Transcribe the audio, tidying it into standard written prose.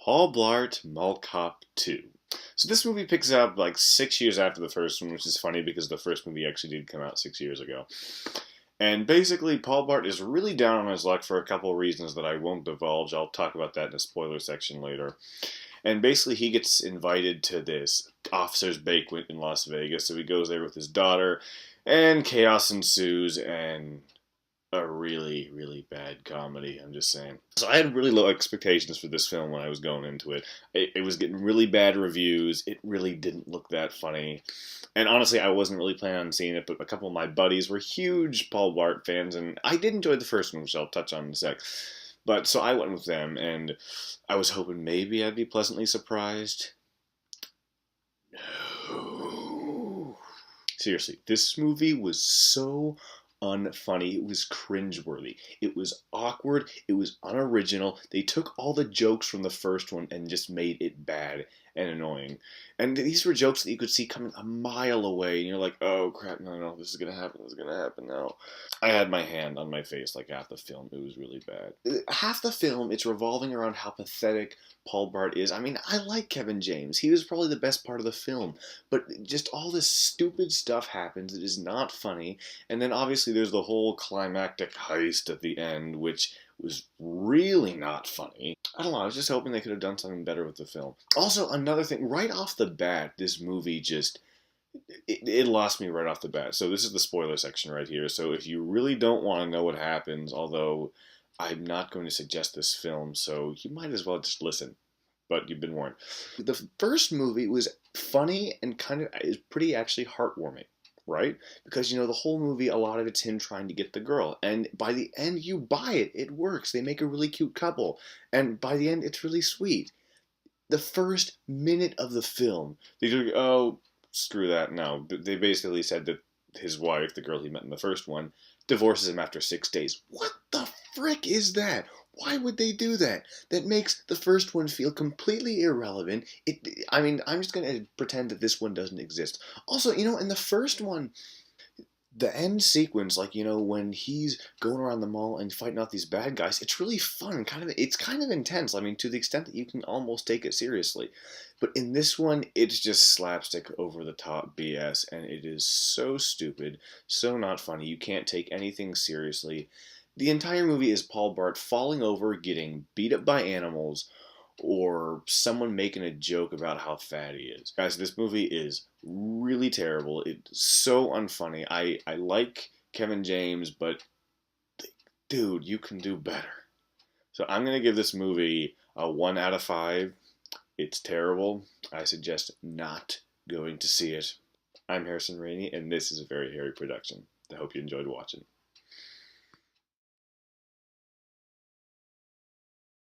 Paul Blart Mall Cop 2. So this movie picks up like 6 years after the first one, which is funny because the first movie actually did come out 6 years ago. And basically, Paul Blart is really down on his luck for a couple of reasons that I won't divulge. I'll talk about that in the spoiler section later. And basically, he gets invited to this officer's banquet in Las Vegas, so he goes there with his daughter, and chaos ensues, and a really, really bad comedy, I'm just saying. So I had really low expectations for this film when I was going into it. It was getting really bad reviews. It really didn't look that funny. And honestly, I wasn't really planning on seeing it, but a couple of my buddies were huge Paul Blart fans, and I did enjoy the first one, which I'll touch on in a sec. But so I went with them, and I was hoping maybe I'd be pleasantly surprised. No. Seriously, this movie was so unfunny. It was cringeworthy. It was awkward. It was unoriginal. They took all the jokes from the first one and just made it bad and annoying. And these were jokes that you could see coming a mile away, and you're like, oh crap, no, this is gonna happen, now. I had my hand on my face like half the film. It was really bad. Half the film, it's revolving around how pathetic Paul Blart is. I mean, I like Kevin James. He was probably the best part of the film. But just all this stupid stuff happens that is not funny. And then obviously there's the whole climactic heist at the end, which was really not funny. I don't know, I was just hoping they could have done something better with the film. Also, another thing, right off the bat, this movie just... It lost me right off the bat. So this is the spoiler section right here. So if you really don't want to know what happens, although I'm not going to suggest this film, so you might as well just listen. But you've been warned. The first movie was funny and kind of is pretty actually heartwarming, right? Because, the whole movie, a lot of it's him trying to get the girl. And by the end, you buy it. It works. They make a really cute couple. And by the end, it's really sweet. The first minute of the film, they go, oh, screw that. No. They basically said that his wife, the girl he met in the first one, divorces him after 6 days. What the frick is that? Why would they do that? That makes the first one feel completely irrelevant. I'm just going to pretend that this one doesn't exist. Also, in the first one, the end sequence, when he's going around the mall and fighting off these bad guys, it's really fun. It's kind of intense. To the extent that you can almost take it seriously. But in this one, it's just slapstick over the top BS, and it is so stupid, so not funny. You can't take anything seriously. The entire movie is Paul Blart falling over, getting beat up by animals, or someone making a joke about how fat he is. Guys, this movie is really terrible. It's so unfunny. I like Kevin James, but dude, you can do better. So I'm going to give this movie a 1 out of 5. It's terrible. I suggest not going to see it. I'm Harrison Raney, and this is a Very Hairy production. I hope you enjoyed watching.